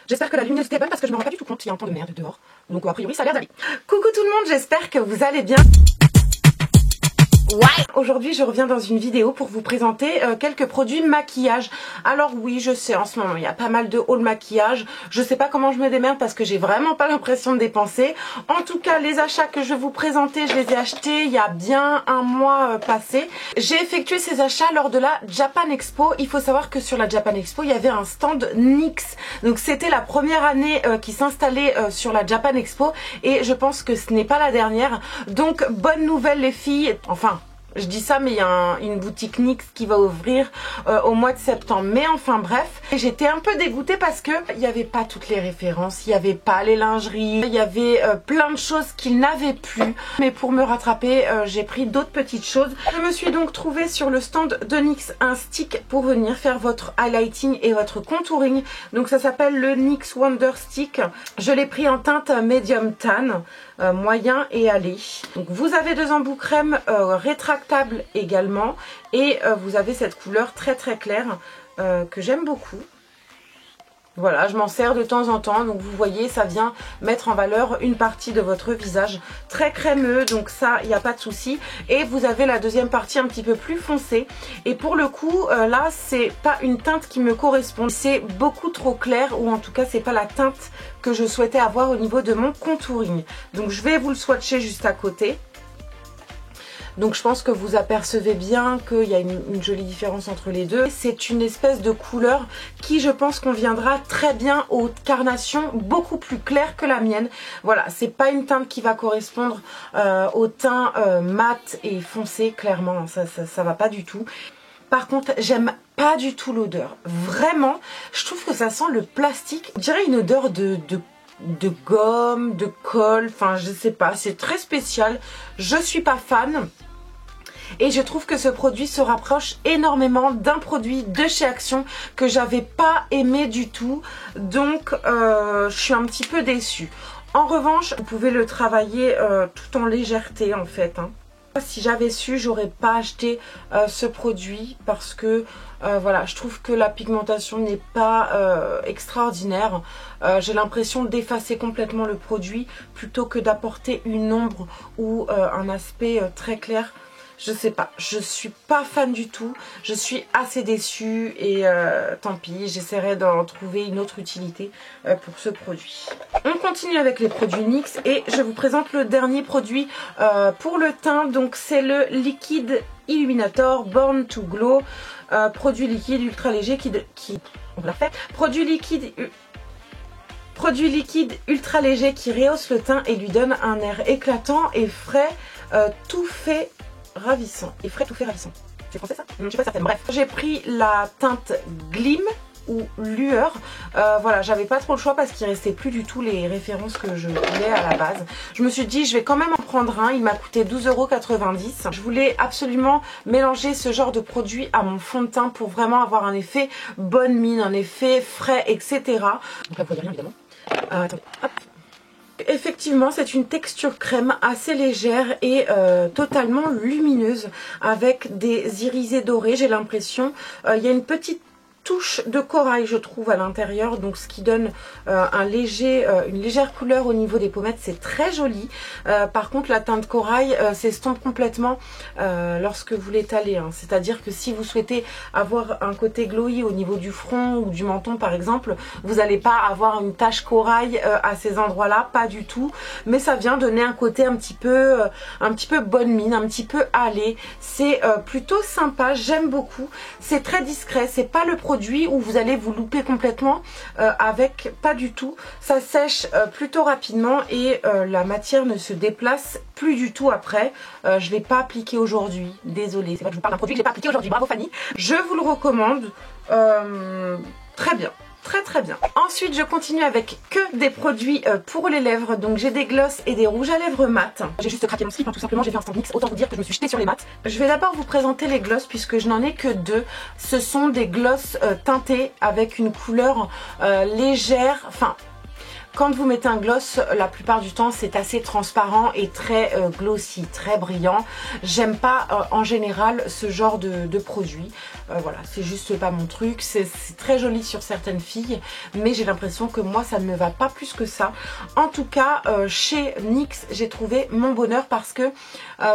J'espère que la luminosité est bonne parce que je me rends pas du tout compte, il y a un temps de merde dehors. Donc a priori ça a l'air d'aller. Coucou tout le monde, j'espère que vous allez bien. Ouais. Aujourd'hui je reviens dans une vidéo pour vous présenter quelques produits maquillage. Alors oui, je sais, en ce moment il y a pas mal de haul maquillage. Je sais pas comment je me démerde parce que j'ai vraiment pas l'impression de dépenser. En tout cas, les achats que je vais vous présenter, je les ai achetés il y a bien un mois passé. J'ai effectué ces achats lors de la Japan Expo. Il faut savoir que sur la Japan Expo il y avait un stand NYX. Donc c'était la première année qui s'installait sur la Japan Expo et je pense que ce n'est pas la dernière. Donc bonne nouvelle les filles, enfin je dis ça mais il y a une boutique NYX qui va ouvrir au mois de septembre. Mais enfin bref, j'étais un peu dégoûtée parce que il n'y avait pas toutes les références, il n'y avait pas les lingeries, il y avait plein de choses qu'ils n'avaient plus. Mais pour me rattraper, j'ai pris d'autres petites choses. Je me suis donc trouvée sur le stand de NYX un stick pour venir faire votre highlighting et votre contouring. Donc ça s'appelle le NYX Wonder Stick. Je l'ai pris en teinte medium tan. Moyen et allé. Donc vous avez deux embouts crème rétractables également et vous avez cette couleur très très claire que j'aime beaucoup. Voilà, je m'en sers de temps en temps, donc vous voyez, ça vient mettre en valeur une partie de votre visage. Très crémeux, donc ça, il n'y a pas de souci. Et vous avez la deuxième partie un petit peu plus foncée. Et pour le coup, là, c'est pas une teinte qui me correspond. C'est beaucoup trop clair, ou en tout cas, c'est pas la teinte que je souhaitais avoir au niveau de mon contouring. Donc je vais vous le swatcher juste à côté. Donc je pense que vous apercevez bien qu'il y a une jolie différence entre les deux. C'est une espèce de couleur qui je pense conviendra très bien aux carnations, beaucoup plus claires que la mienne. Voilà, c'est pas une teinte qui va correspondre au teint mat et foncé, clairement, ça va pas du tout. Par contre, j'aime pas du tout l'odeur. Vraiment, je trouve que ça sent le plastique. Je dirais une odeur de gomme, de colle, enfin je sais pas, c'est très spécial. Je suis pas fan. Et je trouve que ce produit se rapproche énormément d'un produit de chez Action que j'avais pas aimé du tout. Donc je suis un petit peu déçue. En revanche, vous pouvez le travailler tout en légèreté en fait, hein. Si j'avais su, j'aurais pas acheté ce produit parce que voilà, je trouve que la pigmentation n'est pas extraordinaire. J'ai l'impression d'effacer complètement le produit plutôt que d'apporter une ombre ou un aspect très clair. Je sais pas, je suis pas fan du tout, je suis assez déçue et tant pis, j'essaierai d'en trouver une autre utilité pour ce produit. On continue avec les produits NYX et je vous présente le dernier produit pour le teint. Donc c'est le Liquid Illuminator Born to Glow, produit liquide ultra léger on l'a fait, produit liquide ultra léger qui rehausse le teint et lui donne un air éclatant et frais, tout fait ravissant. Et frais tout fait ravissant. C'est français ça? Je suis pas certaine. Bref, j'ai pris la teinte Glim ou Lueur. Voilà, j'avais pas trop le choix parce qu'il restait plus du tout les références que je voulais à la base. Je me suis dit, je vais quand même en prendre un. Il m'a coûté 12,90 €. Je voulais absolument mélanger ce genre de produit à mon fond de teint pour vraiment avoir un effet bonne mine, un effet frais, etc. Donc là, vous voyez rien évidemment. Attendez, hop. Effectivement, c'est une texture crème assez légère et totalement lumineuse avec des irisés dorés, j'ai l'impression. Il y a une petite touche de corail je trouve à l'intérieur, donc ce qui donne une légère couleur au niveau des pommettes, c'est très joli. Par contre la teinte corail s'estompe complètement lorsque vous l'étalez, hein. C'est-à-dire que si vous souhaitez avoir un côté glowy au niveau du front ou du menton par exemple, vous n'allez pas avoir une tache corail à ces endroits là, pas du tout, mais ça vient donner un côté un petit peu bonne mine, un petit peu allé. C'est plutôt sympa, j'aime beaucoup. C'est très discret, c'est pas le produit où vous allez vous louper complètement avec, pas du tout. Ça sèche plutôt rapidement et la matière ne se déplace plus du tout après. Je ne l'ai pas appliqué aujourd'hui, désolée, c'est vrai que je vous parle d'un produit que je n'ai pas appliqué aujourd'hui, bravo Fanny. Je vous le recommande, très bien. Très très bien. Ensuite je continue avec que des produits pour les lèvres. Donc j'ai des glosses et des rouges à lèvres mat. J'ai juste craqué mon slip, hein, tout simplement, j'ai fait un stand NYX. Autant vous dire que je me suis jetée sur les mats. Je vais d'abord vous présenter les glosses puisque je n'en ai que deux. Ce sont des glosses teintées avec une couleur légère, enfin Quand vous mettez un gloss, la plupart du temps c'est assez transparent et très glossy, très brillant. J'aime pas en général ce genre de produit. Voilà, c'est juste pas mon truc. C'est très joli sur certaines filles, mais j'ai l'impression que moi ça ne me va pas plus que ça. En tout cas, chez NYX, j'ai trouvé mon bonheur parce que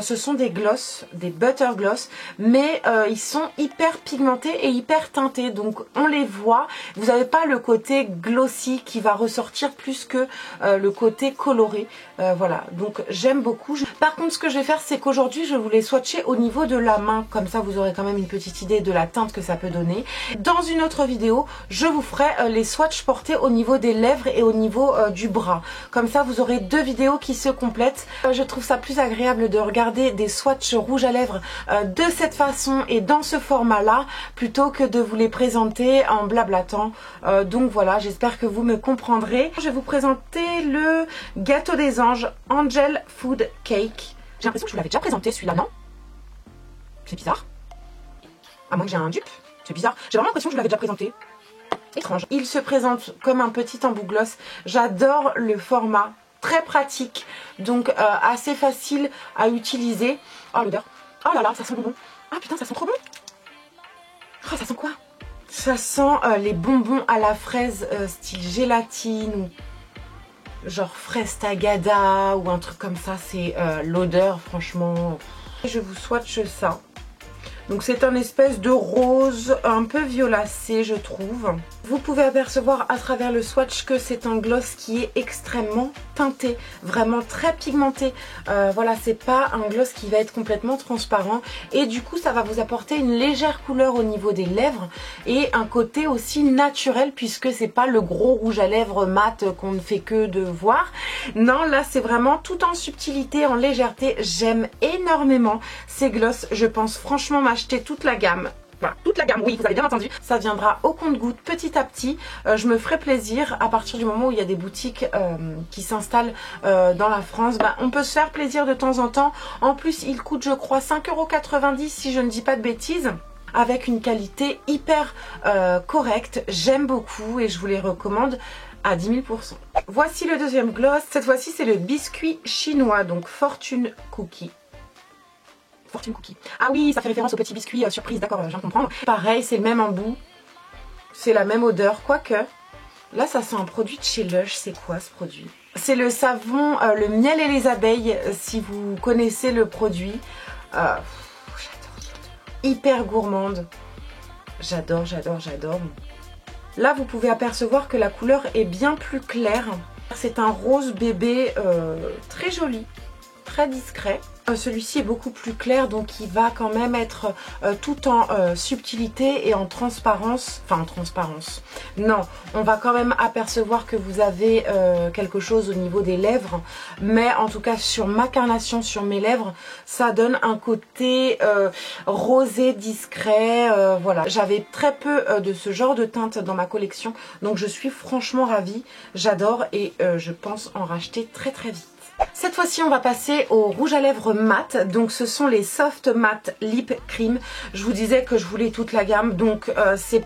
ce sont des gloss, des butter gloss, mais ils sont hyper pigmentés et hyper teintés. Donc on les voit. Vous n'avez pas le côté glossy qui va ressortir plus que le côté coloré. Voilà, donc j'aime beaucoup. Par contre, ce que je vais faire, c'est qu'aujourd'hui, je vais vous les swatcher au niveau de la main. Comme ça, vous aurez quand même une petite idée de la teinte que ça peut donner. Dans une autre vidéo, je vous ferai les swatchs portés au niveau des lèvres et au niveau du bras. Comme ça, vous aurez deux vidéos qui se complètent. Je trouve ça plus agréable de regarder des swatchs rouges à lèvres de cette façon et dans ce format-là, plutôt que de vous les présenter en blablatant. Donc voilà, j'espère que vous me comprendrez. Je vais vous présenter le gâteau des anges Angel Food Cake. J'ai l'impression que je vous l'avais déjà présenté celui-là, non? C'est bizarre. À moins que j'ai un dupe. C'est bizarre. J'ai vraiment l'impression que je vous l'avais déjà présenté. Étrange. Il se présente comme un petit embout gloss. J'adore le format. Très pratique. Donc assez facile à utiliser. Oh l'odeur. Oh là là, ça sent bonbon. Ah putain, ça sent trop bon. Oh, ça sent quoi? Ça sent les bonbons à la fraise style gélatine ou genre fraise tagada ou un truc comme ça. C'est l'odeur, franchement. Je vous swatche ça. Donc c'est un espèce de rose un peu violacé, je trouve. Vous pouvez apercevoir à travers le swatch que c'est un gloss qui est extrêmement teinté, vraiment très pigmenté. Voilà, c'est pas un gloss qui va être complètement transparent. Et du coup, ça va vous apporter une légère couleur au niveau des lèvres et un côté aussi naturel puisque c'est pas le gros rouge à lèvres mat qu'on ne fait que de voir. Non, là c'est vraiment tout en subtilité, en légèreté. J'aime énormément ces gloss. Je pense franchement m'acheter toute la gamme. Voilà, toute la gamme, oui, vous avez bien entendu. Ça viendra au compte-gouttes petit à petit. Je me ferai plaisir à partir du moment où il y a des boutiques qui s'installent dans la France. Bah, on peut se faire plaisir de temps en temps. En plus, il coûte, je crois, 5,90 € si je ne dis pas de bêtises. Avec une qualité hyper correcte. J'aime beaucoup et je vous les recommande à 10 000 %. Voici le deuxième gloss. Cette fois-ci, c'est le biscuit chinois, donc Fortune Cookie. Fortune Cookie. Ah oui, ça fait référence au petit biscuit surprise, d'accord, je viens de comprendre. Pareil, c'est le même embout. C'est la même odeur, quoique. Là, ça sent un produit de chez Lush. C'est quoi ce produit? C'est le savon, le miel et les abeilles, si vous connaissez le produit. J'adore. Hyper gourmande. J'adore, j'adore, j'adore. Là, vous pouvez apercevoir que la couleur est bien plus claire. C'est un rose bébé très joli, très discret. Celui-ci est beaucoup plus clair, donc il va quand même être tout en subtilité et en transparence. Enfin, en transparence. Non, on va quand même apercevoir que vous avez quelque chose au niveau des lèvres. Mais en tout cas, sur ma carnation, sur mes lèvres, ça donne un côté rosé, discret. Voilà, j'avais très peu de ce genre de teinte dans ma collection. Donc je suis franchement ravie. J'adore et je pense en racheter très très vite. Cette fois-ci, on va passer au rouge à lèvres mat. Donc, ce sont les Soft Matte Lip Cream. Je vous disais que je voulais toute la gamme. Donc, c'est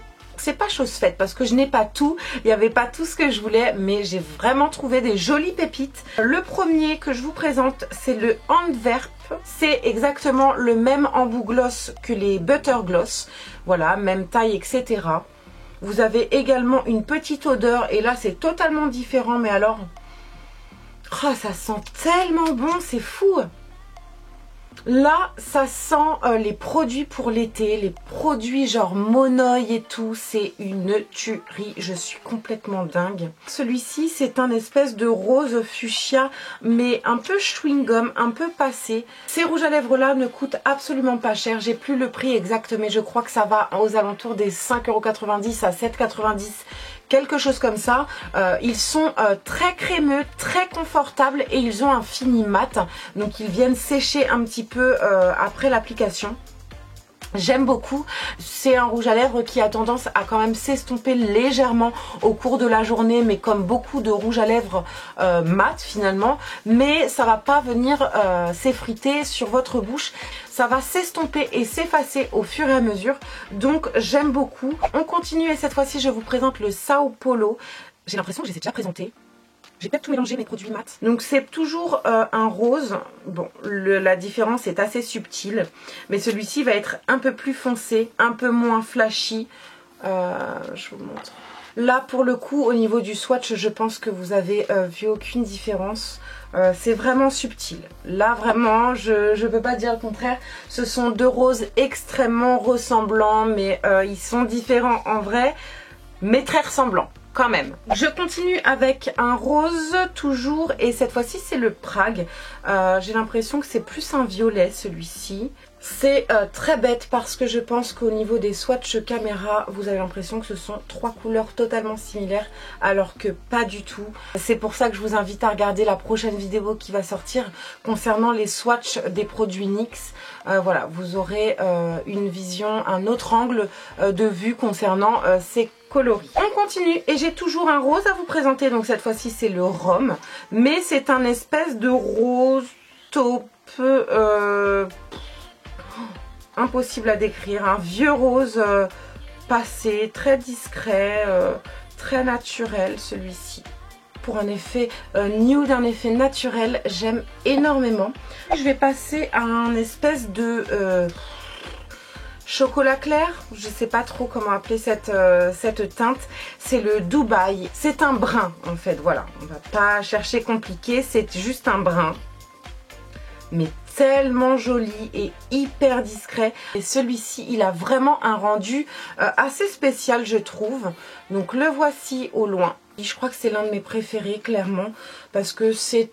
pas chose faite parce que je n'ai pas tout. Il n'y avait pas tout ce que je voulais, mais j'ai vraiment trouvé des jolies pépites. Le premier que je vous présente, c'est le Antwerp. C'est exactement le même embout gloss que les Butter Gloss. Voilà, même taille, etc. Vous avez également une petite odeur. Et là, c'est totalement différent. Mais alors... oh, ça sent tellement bon, c'est fou. Là, ça sent les produits pour l'été, les produits genre Monoï et tout, c'est une tuerie, je suis complètement dingue. Celui-ci, c'est un espèce de rose fuchsia, mais un peu chewing-gum, un peu passé. Ces rouges à lèvres là ne coûtent absolument pas cher, j'ai plus le prix exact, mais je crois que ça va aux alentours des 5,90 € à 7,90 €. Quelque chose comme ça. Ils sont très crémeux, très confortables et ils ont un fini mat. Donc ils viennent sécher un petit peu après l'application. J'aime beaucoup, c'est un rouge à lèvres qui a tendance à quand même s'estomper légèrement au cours de la journée, mais comme beaucoup de rouge à lèvres mat finalement, mais ça va pas venir s'effriter sur votre bouche, ça va s'estomper et s'effacer au fur et à mesure, donc j'aime beaucoup. On continue et cette fois-ci je vous présente le Sao Paulo, j'ai l'impression que je les ai déjà présentés. J'ai peut-être tout mélangé mes produits mat. Donc c'est toujours un rose. Bon, la différence est assez subtile. Mais celui-ci va être un peu plus foncé, un peu moins flashy. Je vous montre. Là pour le coup au niveau du swatch je pense que vous avez vu aucune différence. C'est vraiment subtil. Là vraiment je peux pas dire le contraire. Ce sont deux roses extrêmement ressemblants mais ils sont différents en vrai mais très ressemblants quand même. Je continue avec un rose toujours et cette fois-ci c'est le Prague. J'ai l'impression que c'est plus un violet celui-ci. C'est très bête parce que je pense qu'au niveau des swatchs caméra, vous avez l'impression que ce sont trois couleurs totalement similaires alors que pas du tout. C'est pour ça que je vous invite à regarder la prochaine vidéo qui va sortir concernant les swatchs des produits NYX. Voilà, vous aurez une vision, un autre angle de vue concernant ces coloris. On continue et j'ai toujours un rose à vous présenter. Donc cette fois-ci c'est le rhum, mais c'est un espèce de rose taupe impossible à décrire, un vieux rose passé, très discret, très naturel celui-ci. Pour un effet nude, un effet naturel, j'aime énormément. Je vais passer à un espèce de chocolat clair, je sais pas trop comment appeler cette teinte, c'est le Dubaï. C'est un brun en fait, voilà, on va pas chercher compliqué, c'est juste un brun. Mais tellement joli et hyper discret. Et celui-ci, il a vraiment un rendu assez spécial, je trouve. Donc le voici au loin. Et je crois que c'est l'un de mes préférés, clairement, parce que c'est...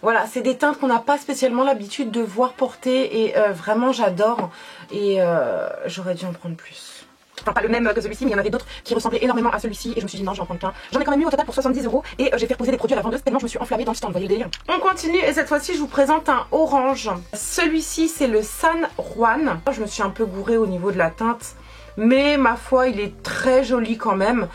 Voilà, c'est des teintes qu'on n'a pas spécialement l'habitude de voir porter et vraiment j'adore. Et j'aurais dû en prendre plus. Enfin pas le même que celui-ci mais il y en avait d'autres qui ressemblaient énormément à celui-ci et je me suis dit non je vais en prendre qu'un. J'en ai quand même eu au total pour 70 € et j'ai fait reposer des produits à la vendeuse tellement je me suis enflammée dans le stand, vous voyez le délire. On continue et cette fois-ci je vous présente un orange. Celui-ci c'est le San Juan. Je me suis un peu gourée au niveau de la teinte. Mais ma foi il est très joli quand même.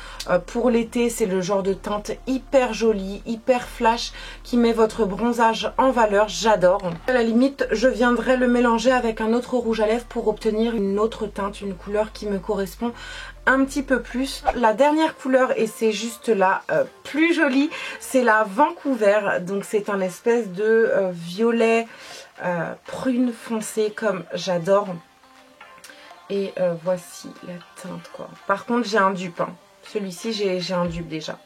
Pour l'été c'est le genre de teinte hyper jolie, hyper flash qui met votre bronzage en valeur, j'adore. À la limite je viendrai le mélanger avec un autre rouge à lèvres pour obtenir une autre teinte, une couleur qui me correspond un petit peu plus. La dernière couleur et c'est juste la plus jolie, c'est la Vancouver. Donc c'est un espèce de violet prune foncé comme j'adore. Et voici la teinte quoi. Par contre j'ai un dupe, hein. Celui-ci j'ai un dupe déjà.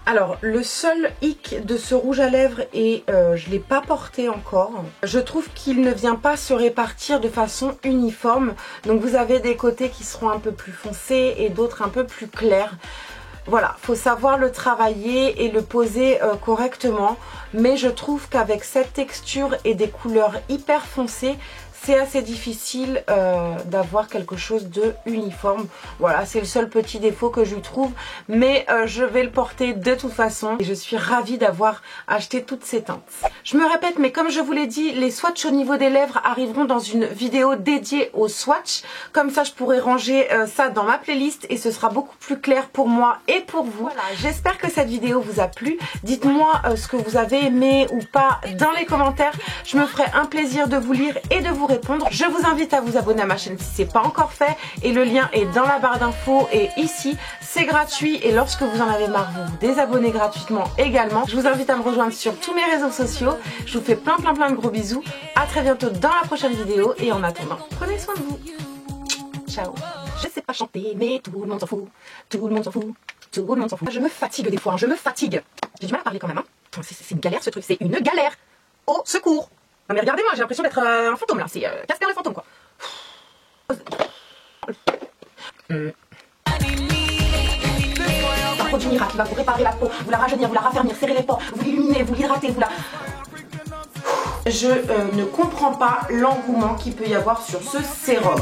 Alors le seul hic de ce rouge à lèvres et je ne l'ai pas porté encore. Je trouve qu'il ne vient pas se répartir de façon uniforme. Donc vous avez des côtés qui seront un peu plus foncés et d'autres un peu plus clairs. Voilà, faut savoir le travailler et le poser correctement. Mais je trouve qu'avec cette texture et des couleurs hyper foncées, c'est assez difficile d'avoir quelque chose de uniforme. Voilà, c'est le seul petit défaut que je trouve. Mais je vais le porter de toute façon. Et je suis ravie d'avoir acheté toutes ces teintes. Je me répète, mais comme je vous l'ai dit, les swatchs au niveau des lèvres arriveront dans une vidéo dédiée aux swatchs. Comme ça, je pourrai ranger ça dans ma playlist. Et ce sera beaucoup plus clair pour moi et pour vous. Voilà, j'espère que cette vidéo vous a plu. Dites-moi ce que vous avez aimé ou pas dans les commentaires. Je me ferai un plaisir de vous lire et de vous répondre. Je vous invite à vous abonner à ma chaîne si ce n'est pas encore fait et le lien est dans la barre d'infos et ici. C'est gratuit et lorsque vous en avez marre, vous vous désabonnez gratuitement également. Je vous invite à me rejoindre sur tous mes réseaux sociaux. Je vous fais plein de gros bisous. À très bientôt dans la prochaine vidéo et en attendant, prenez soin de vous. Ciao. Je sais pas chanter mais tout le monde s'en fout. Tout le monde s'en fout. Tout le monde s'en fout. Je me fatigue des fois, hein. Je me fatigue. J'ai du mal à parler quand même. Hein. C'est une galère ce truc, c'est une galère. Au secours. Non mais regardez-moi, j'ai l'impression d'être un fantôme là, c'est Casper le fantôme quoi. Un produit miracle qui va vous réparer la peau, vous la rajeunir, vous la raffermir, serrer les pores, vous l'illuminer, vous l'hydrater, vous la... Je ne comprends pas l'engouement qu'il peut y avoir sur ce sérum.